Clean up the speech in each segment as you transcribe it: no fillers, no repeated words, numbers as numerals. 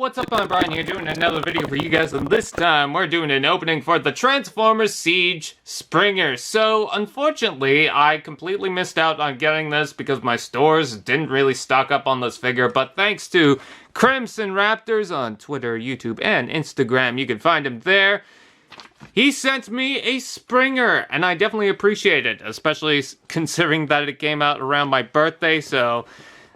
what's up? I'm Brian here doing another video for you guys, and this time we're doing an opening for the Transformers Siege Springer. So, unfortunately, I completely missed out on getting this because my stores didn't really stock up on this figure, but thanks to CrimsonRaptors on Twitter, YouTube, and Instagram, you can find him there. He sent me a Springer, and I definitely appreciate it, especially considering that it came out around my birthday, so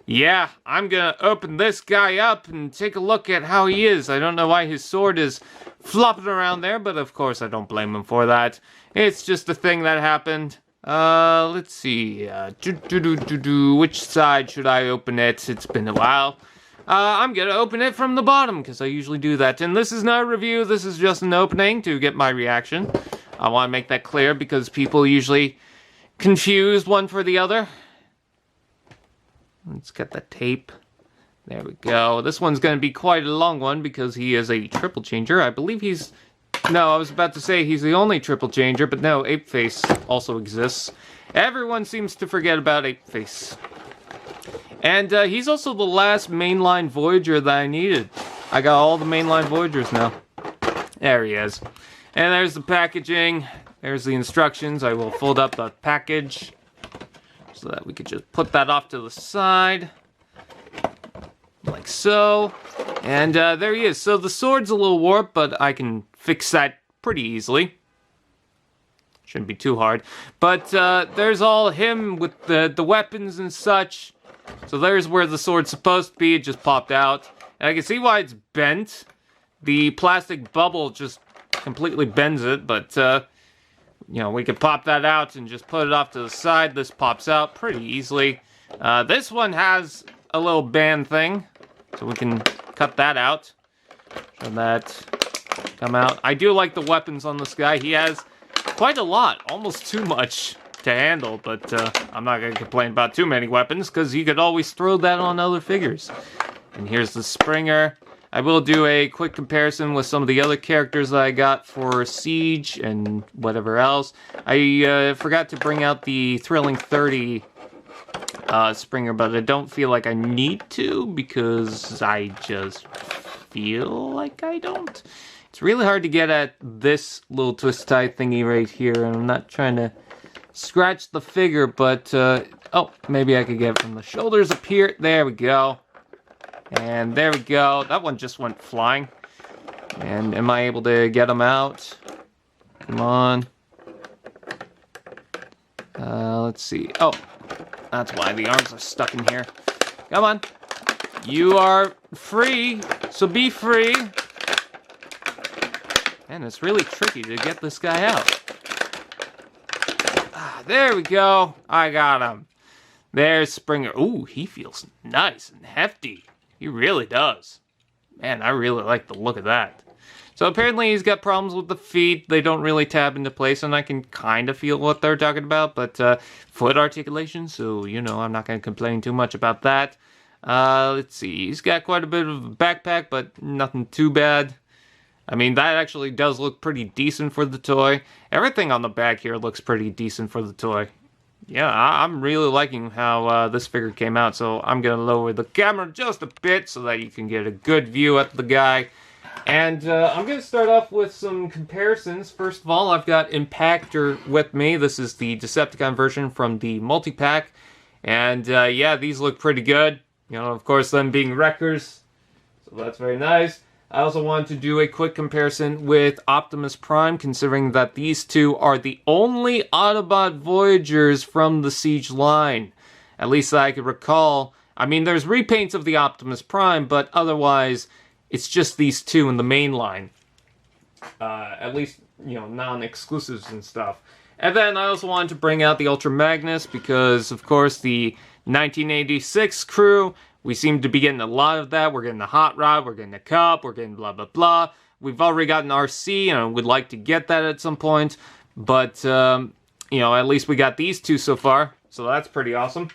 yeah, I'm gonna open this guy up and take a look at how he is. I don't know why his sword is flopping around there, but of course I don't blame him for that. It's just a thing that happened. Let's see. Which side should I open it? It's been a while. I'm gonna open it from the bottom, because I usually do that. And this is not a review, this is just an opening to get my reaction. I want to make that clear, because people usually confuse one for the other. Let's get the tape. There we go. This one's going to be quite a long one because he is a triple changer. I believe he's... No, I was about to say he's the only triple changer, but no, Apeface also exists. Everyone seems to forget about Apeface. And he's also the last mainline Voyager that I needed. I got all the mainline Voyagers now. There he is. And there's the packaging. There's the instructions. I will fold up the package so that we could just put that off to the side, like so. And there he is. So the sword's a little warped, but I can fix that pretty easily. Shouldn't be too hard. But there's all him with the weapons and such. So there's where the sword's supposed to be. It just popped out. And I can see why it's bent. The plastic bubble just completely bends it, but you know, we could pop that out and just put it off to the side. This pops out pretty easily. This one has a little band thing, so we can cut that out. Show that come out. I do like the weapons on this guy. He has quite a lot, almost too much to handle, but I'm not going to complain about too many weapons, because you could always throw that on other figures. And here's the Springer. I will do a quick comparison with some of the other characters that I got for Siege and whatever else. I forgot to bring out the Thrilling 30 Springer, but I don't feel like I need to because I just feel like I don't. It's really hard to get at this little twist tie thingy right here, and I'm not trying to scratch the figure, but oh, maybe I could get it from the shoulders up here. There we go. And there we go. That one just went flying. And am I able to get him out? Come on. Let's see. Oh, that's why the arms are stuck in here. Come on. You are free, so be free. And it's really tricky to get this guy out. Ah, there we go. I got him. There's Springer. Ooh, he feels nice and hefty. He really does. Man, I really like the look of that. So apparently he's got problems with the feet. They don't really tab into place, and I can kind of feel what they're talking about. But foot articulation, so, you know, I'm not going to complain too much about that. Let's see. He's got quite a bit of a backpack, but nothing too bad. I mean, that actually does look pretty decent for the toy. Everything on the back here looks pretty decent for the toy. Yeah, I'm really liking how this figure came out, so I'm going to lower the camera just a bit so that you can get a good view at the guy. And I'm going to start off with some comparisons. First of all, I've got Impactor with me. This is the Decepticon version from the multi-pack. And yeah, these look pretty good. You know, of course, them being Wreckers, so that's very nice. I also wanted to do a quick comparison with Optimus Prime, considering that these two are the only Autobot Voyagers from the Siege line. At least that I could recall. I mean, there's repaints of the Optimus Prime, but otherwise, it's just these two in the main line. At least, you know, non-exclusives and stuff. And then I also wanted to bring out the Ultra Magnus, because, of course, the 1986 crew, we seem to be getting a lot of that. We're getting the Hot Rod, we're getting the Cup, we're getting blah, blah, blah. We've already gotten RC, and we'd like to get that at some point. But, you know, at least we got these two so far. So that's pretty awesome.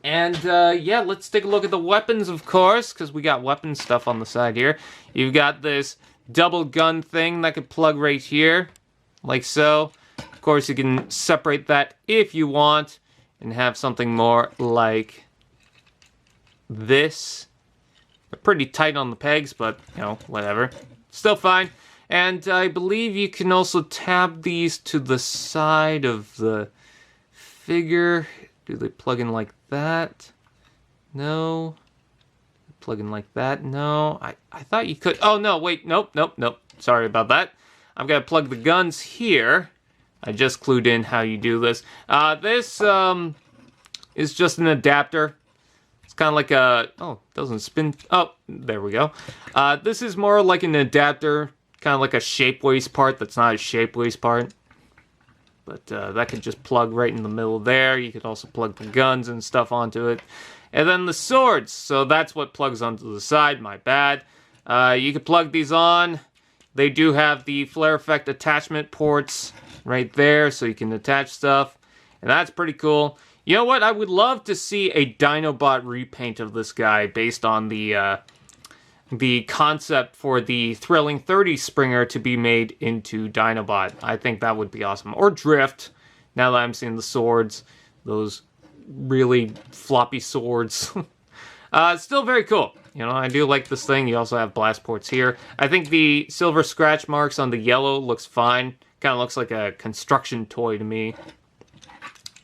And, yeah, let's take a look at the weapons, of course, because we got weapon stuff on the side here. You've got this double gun thing that could plug right here, like so. Of course, you can separate that if you want, and have something more like this They're pretty tight on the pegs, but, you know, whatever. Still fine. And I believe you can also tab these to the side of the figure. Do they plug in like that? No. Plug in like that? No. I thought you could. Oh, no, wait. Nope. Sorry about that. I'm going to plug the guns here. I just clued in how you do this. This is just an adapter. It's kind of like a... Oh, it doesn't spin. Oh, there we go. This is more like an adapter. Kind of like a shapeways part that's not a shapeways part. But that could just plug right in the middle there. You could also plug the guns and stuff onto it. And then the swords. So that's what plugs onto the side. My bad. You could plug these on. They do have the flare effect attachment ports right there. So you can attach stuff. And that's pretty cool. You know what? I would love to see a Dinobot repaint of this guy based on the concept for the Thrilling 30 Springer to be made into Dinobot. I think that would be awesome. Or Drift, now that I'm seeing the swords. Those really floppy swords. Still very cool. You know, I do like this thing. You also have blast ports here. I think the silver scratch marks on the yellow looks fine. Kind of looks like a construction toy to me.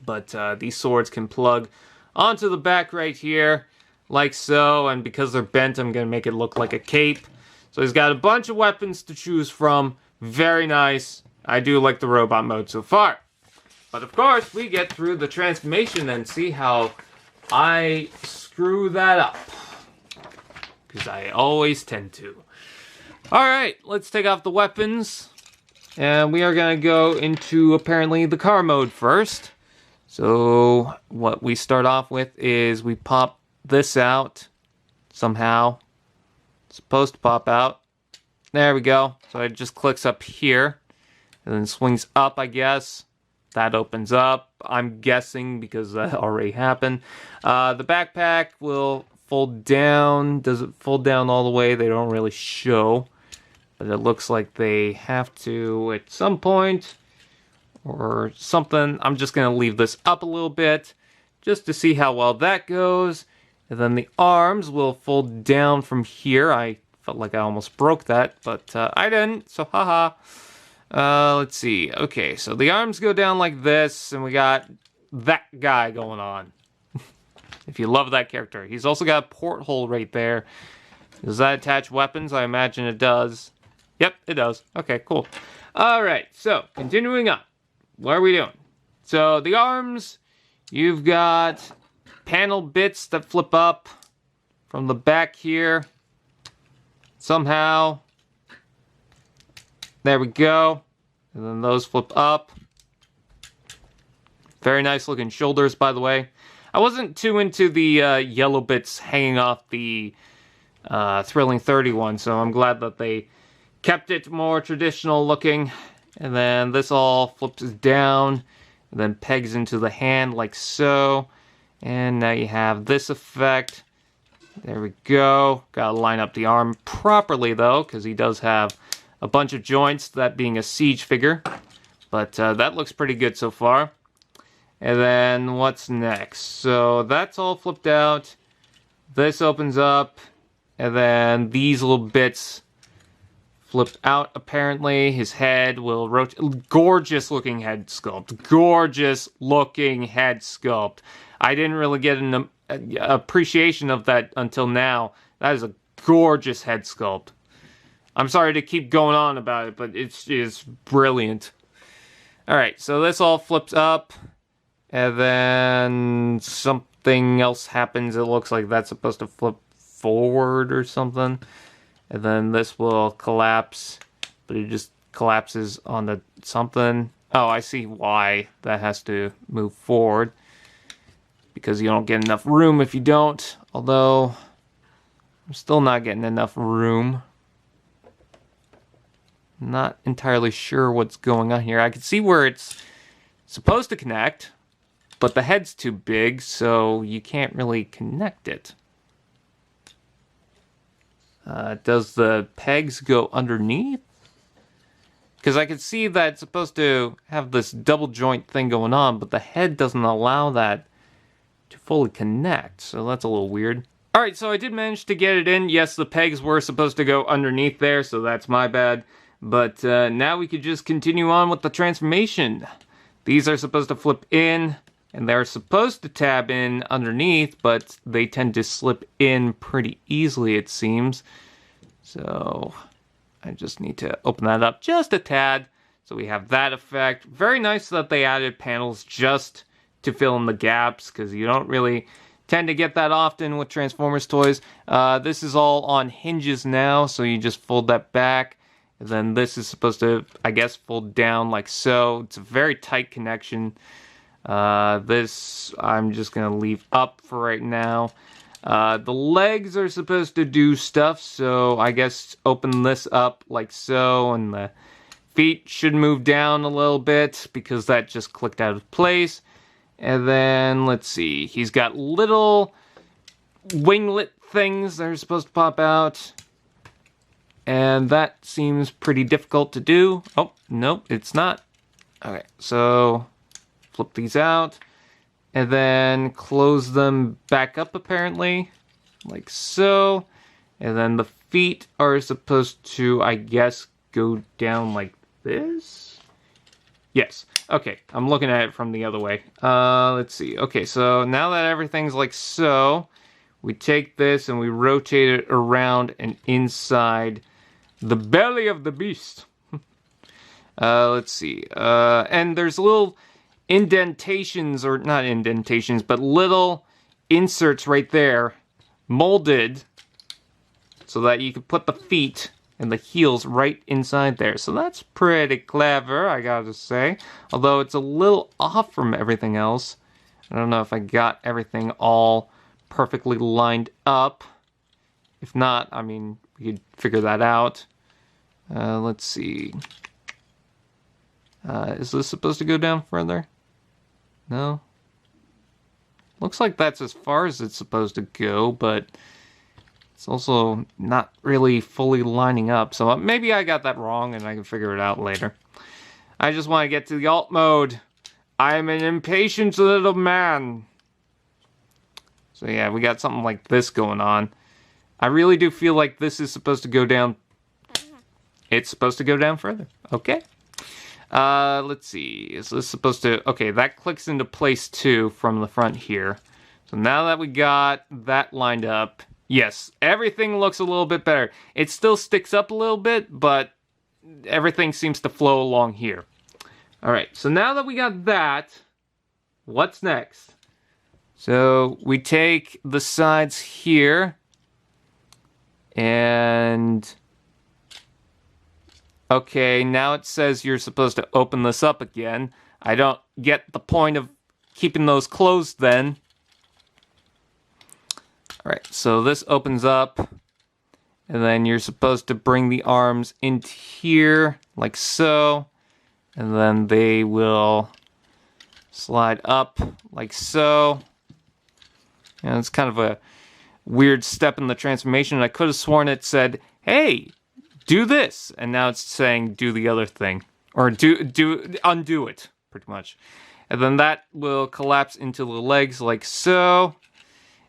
But these swords can plug onto the back right here. Like so, and because they're bent, I'm going to make it look like a cape. So he's got a bunch of weapons to choose from. Very nice. I do like the robot mode so far. But of course, we get through the transformation and see how I screw that up. Because I always tend to. Alright, let's take off the weapons. And we are going to go into, apparently, the car mode first. So, what we start off with is we pop this out somehow. It's supposed to pop out. There we go. So it just clicks up here and then swings up, I guess. That opens up, I'm guessing, because that already happened. The backpack will fold down. Does it fold down all the way? They don't really show, but it looks like they have to at some point or something. I'm just going to leave this up a little bit just to see how well that goes. And then the arms will fold down from here. I felt like I almost broke that, but I didn't, so haha. Let's see. Okay, so the arms go down like this, and we got that guy going on. If you love that character. He's also got a porthole right there. Does that attach weapons? I imagine it does. Yep, it does. Okay, cool. Alright, so, continuing on. What are we doing? So, the arms, you've got panel bits that flip up from the back here. Somehow. There we go. And then those flip up. Very nice looking shoulders, by the way. I wasn't too into the yellow bits hanging off the Thrilling 30 one, so I'm glad that they kept it more traditional looking. And then this all flips down, and then pegs into the hand like so. And now you have this effect. There we go. Gotta line up the arm properly, though, because he does have a bunch of joints, that being a siege figure. But that looks pretty good so far. And then what's next? So that's all flipped out. This opens up. And then these little bits flip out, apparently. His head will rotate. Gorgeous looking head sculpt. Gorgeous looking head sculpt. I didn't really get an appreciation of that until now. That is a gorgeous head sculpt. I'm sorry to keep going on about it, but it's brilliant. Alright, so this all flips up. And then something else happens. It looks like that's supposed to flip forward or something. And then this will collapse. But it just collapses onto something. Oh, I see why that has to move forward. Because you don't get enough room if you don't. Although, I'm still not getting enough room. Not entirely sure what's going on here. I can see where it's supposed to connect. But the head's too big, so you can't really connect it. Does the pegs go underneath? Because I can see that it's supposed to have this double joint thing going on, but the head doesn't allow that to fully connect, so that's a little weird. Alright, so I did manage to get it in. Yes, the pegs were supposed to go underneath there, so that's my bad. But now we could just continue on with the transformation. These are supposed to flip in, and they're supposed to tab in underneath, but they tend to slip in pretty easily, it seems. So I just need to open that up just a tad. So we have that effect. Very nice that they added panels just to fill in the gaps, because you don't really tend to get that often with Transformers toys. This is all on hinges now, so you just fold that back. And then this is supposed to, I guess, fold down like so. It's a very tight connection. This I'm just going to leave up for right now. The legs are supposed to do stuff, so I guess open this up like so, and the feet should move down a little bit because that just clicked out of place. And then, let's see, he's got little winglet things that are supposed to pop out. And that seems pretty difficult to do. Oh, nope, it's not. Okay, so flip these out. And then close them back up, apparently. Like so. And then the feet are supposed to, I guess, go down like this? Yes. Okay, I'm looking at it from the other way. Let's see. Okay, so now that everything's like so, we take this and we rotate it around and inside the belly of the beast. Let's see. And there's little indentations, or not indentations, but little inserts right there, molded, so that you can put the feet and the heels right inside there. So that's pretty clever, I gotta say. Although it's a little off from everything else. I don't know if I got everything all perfectly lined up. If not, I mean, we could figure that out. Let's see. Is this supposed to go down further? No? Looks like that's as far as it's supposed to go, but it's also not really fully lining up, so maybe I got that wrong and I can figure it out later. I just want to get to the alt mode. I am an impatient little man. So yeah, we got something like this going on. I really do feel like this is supposed to go down. It's supposed to go down further. Okay. Let's see. Is this supposed to... Okay, that clicks into place too from the front here. So now that we got that lined up... Yes, everything looks a little bit better. It still sticks up a little bit, but everything seems to flow along here. Alright, so now that we got that, what's next? So we take the sides here, and... Okay, now it says you're supposed to open this up again. I don't get the point of keeping those closed then. Alright, so this opens up, and then you're supposed to bring the arms into here, like so, and then they will slide up, like so. And it's kind of a weird step in the transformation. I could have sworn it said, hey, do this, and now it's saying do the other thing. Or undo it, pretty much. And then that will collapse into the legs, like so.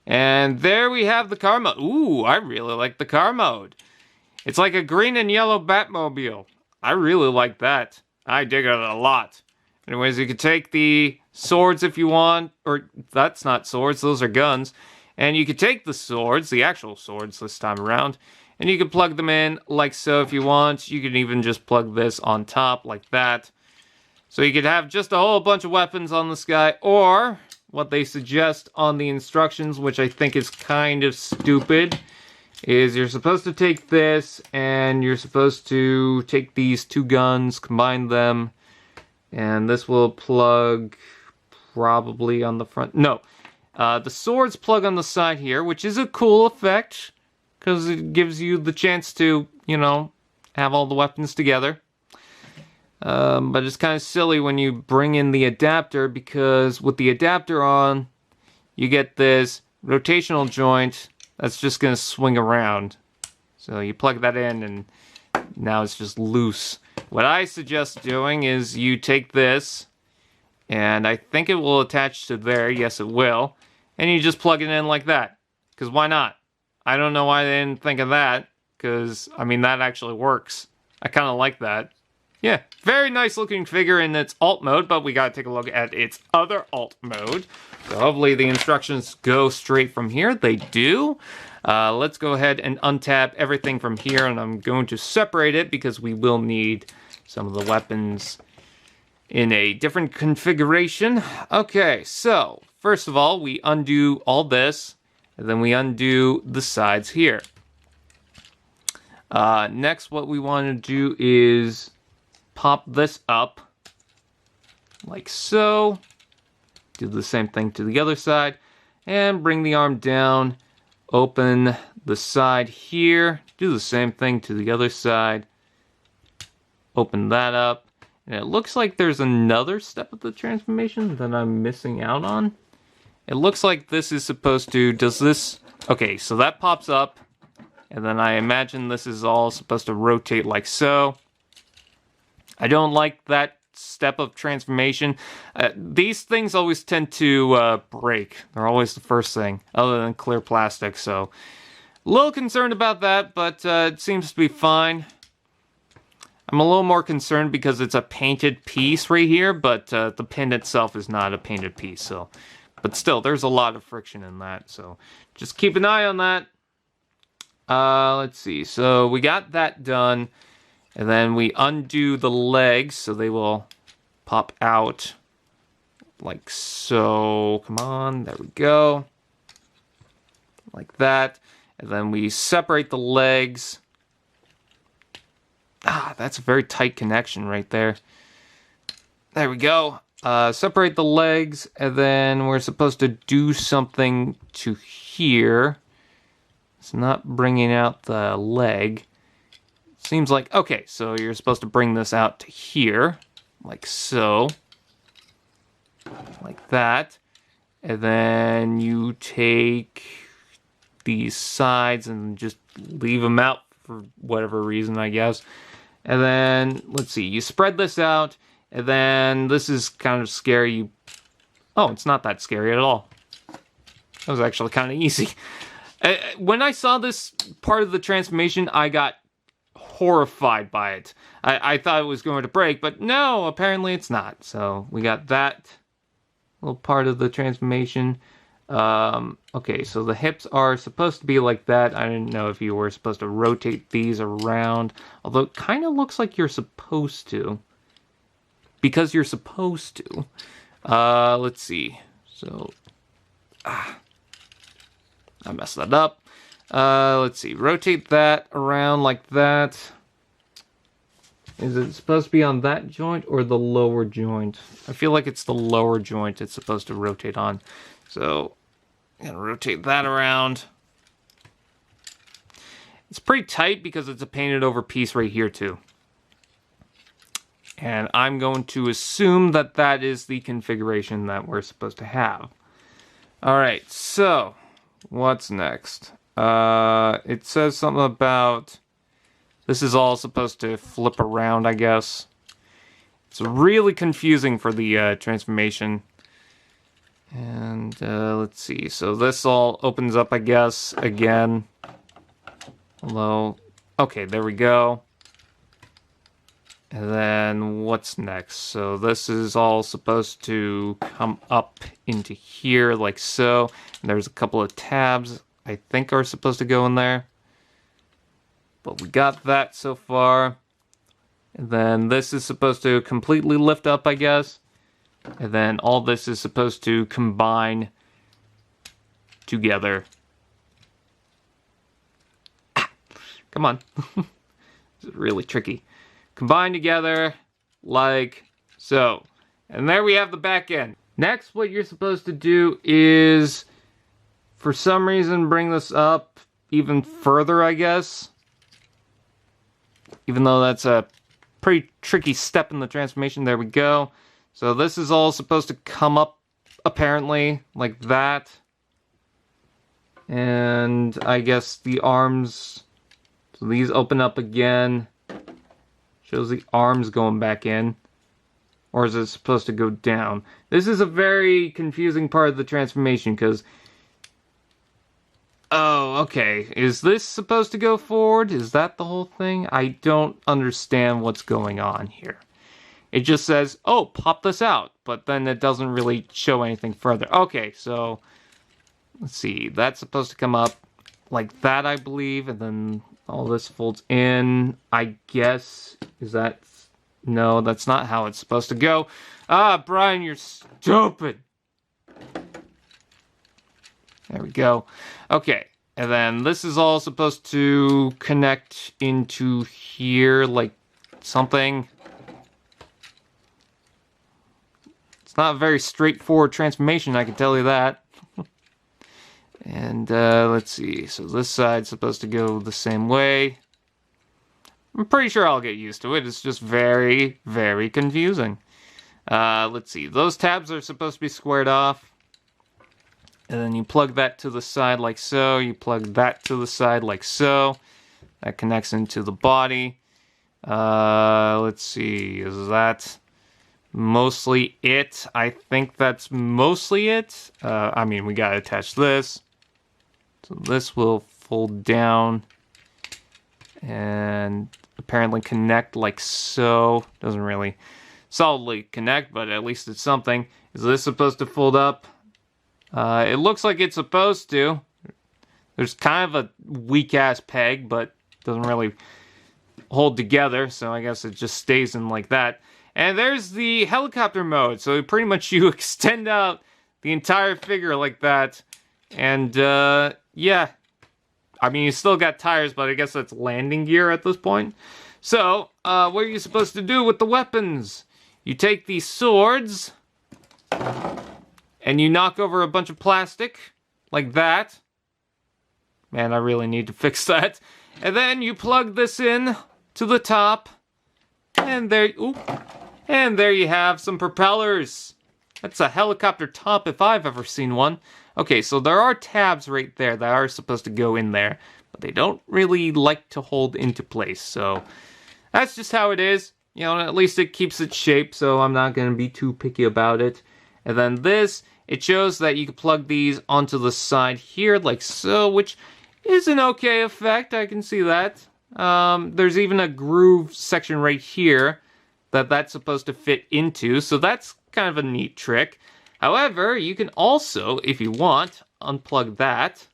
And there we have the car mode. Ooh, I really like the car mode. It's like a green and yellow Batmobile. I really like that. I dig it a lot. Anyways, you can take the swords if you want. Or, that's not swords, those are guns. And you can take the swords, the actual swords this time around, and you can plug them in like so if you want. You can even just plug this on top like that. So you could have just a whole bunch of weapons on this guy, or... what they suggest on the instructions, which I think is kind of stupid, is you're supposed to take this, and you're supposed to take these two guns, combine them, and this will plug probably on the front. No, the swords plug on the side here, which is a cool effect, because it gives you the chance to, you know, have all the weapons together. But it's kind of silly when you bring in the adapter, because with the adapter on, you get this rotational joint that's just going to swing around. So you plug that in and now it's just loose. What I suggest doing is you take this, and I think it will attach to there. Yes, it will. And you just plug it in like that, because why not? I don't know why they didn't think of that, because, I mean, that actually works. I kind of like that. Yeah, very nice looking figure in its alt mode, but we gotta take a look at its other alt mode. So hopefully the instructions go straight from here. They do. Let's go ahead and untap everything from here, and I'm going to separate it because we will need some of the weapons in a different configuration. Okay, so first of all, we undo all this, and then we undo the sides here. Next, what we want to do is pop this up, like so. Do the same thing to the other side, and bring the arm down. Open the side here. Do the same thing to the other side. Open that up. And it looks like there's another step of the transformation that I'm missing out on. It looks like this is supposed to... Does this... Okay, so that pops up. And then I imagine this is all supposed to rotate like so. I don't like that step of transformation. These things always tend to break. They're always the first thing, other than clear plastic. So, a little concerned about that, but it seems to be fine. I'm a little more concerned because it's a painted piece right here, but the pin itself is not a painted piece. So, but still, there's a lot of friction in that. So, just keep an eye on that. Let's see. So, we got that done. And then we undo the legs so they will pop out like so. Come on, there we go. Like that. And then we separate the legs. Ah, that's a very tight connection right there. There we go. Separate the legs, and then we're supposed to do something to here. It's not bringing out the leg. Seems like, okay, so you're supposed to bring this out to here, like so. Like that. And then you take these sides and just leave them out for whatever reason, I guess. And then, let's see, you spread this out, and then this is kind of scary. Oh, it's not that scary at all. That was actually kind of easy. When I saw this part of the transformation, I got horrified by it. I thought it was going to break, but no, apparently it's not. So we got that little part of the transformation. Okay, so the hips are supposed to be like that. I didn't know if you were supposed to rotate these around, although it kind of looks like you're supposed to, because you're supposed to. Let's see. So, I messed that up. Let's see. Rotate that around like that. Is it supposed to be on that joint or the lower joint? I feel like it's the lower joint it's supposed to rotate on. So, I'm going to rotate that around. It's pretty tight because it's a painted over piece right here too. And I'm going to assume that that is the configuration that we're supposed to have. Alright, so, what's next? It says something about this is all supposed to flip around, I guess. It's really confusing for the transformation. And let's see. So this all opens up, I guess, again. Although, okay, there we go. And then what's next? So this is all supposed to come up into here like so. And there's a couple of tabs I think are supposed to go in there. But we got that so far. And then this is supposed to completely lift up, I guess. And then all this is supposed to combine together. Come on. This is really tricky. Combine together like so. And there we have the back end. Next, what you're supposed to do is, for some reason, bring this up even further, I guess. Even though that's a pretty tricky step in the transformation. There we go. So this is all supposed to come up, apparently, like that. And I guess the arms, so these open up again. Shows the arms going back in. Or is it supposed to go down? This is a very confusing part of the transformation, because Oh, okay. Is this supposed to go forward? Is that the whole thing? I don't understand what's going on here. It just says, oh, pop this out, but then it doesn't really show anything further. Okay, so let's see. That's supposed to come up like that, I believe, and then all this folds in, I guess. Is that... No, that's not how it's supposed to go. Ah, Brian, you're stupid. There we go. Okay, and then this is all supposed to connect into here like something. It's not a very straightforward transformation, I can tell you that. And let's see, so this side's supposed to go the same way. I'm pretty sure I'll get used to it. It's just very, very confusing. Let's see, those tabs are supposed to be squared off. And then you plug that to the side like so. You plug that to the side like so. That connects into the body. Let's see, is that mostly it? I think that's mostly it. I mean, we gotta attach this. So this will fold down and apparently connect like so. Doesn't really solidly connect, but at least it's something. Is this supposed to fold up? It looks like it's supposed to. There's kind of a weak-ass peg, but doesn't really hold together, so I guess it just stays in like that. And there's the helicopter mode, so pretty much you extend out the entire figure like that. And, yeah. I mean, you still got tires, but I guess that's landing gear at this point. So, what are you supposed to do with the weapons? You take these swords... and you knock over a bunch of plastic, like that. Man, I really need to fix that. And then you plug this in to the top. And there you have some propellers. That's a helicopter top if I've ever seen one. Okay, so there are tabs right there that are supposed to go in there. But they don't really like to hold into place. So that's just how it is. You know, at least it keeps its shape, so I'm not going to be too picky about it. And then this, it shows that you can plug these onto the side here, like so, which is an okay effect, I can see that. There's even a groove section right here that's supposed to fit into, so that's kind of a neat trick. However, you can also, if you want, unplug that,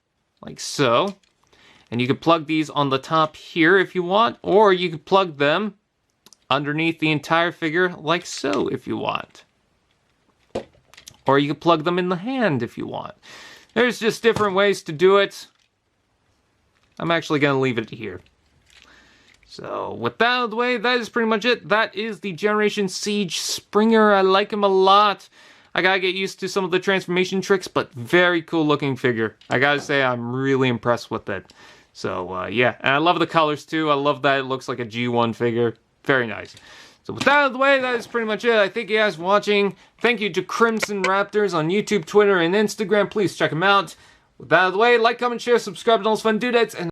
like so. And you can plug these on the top here if you want, or you can plug them underneath the entire figure, like so, if you want. Or you can plug them in the hand if you want. There's just different ways to do it. I'm actually going to leave it here. So, with that out of the way, that is pretty much it. That is the Generation Siege Springer. I like him a lot. I gotta get used to some of the transformation tricks, but very cool looking figure. I gotta say, I'm really impressed with it. So, yeah. And I love the colors, too. I love that it looks like a G1 figure. Very nice. So with that out of the way, that is pretty much it. I thank you guys for watching. Thank you to CrimsonRaptors on YouTube, Twitter, and Instagram. Please check them out. With that out of the way, like, comment, share, subscribe, and all those fun dudettes. And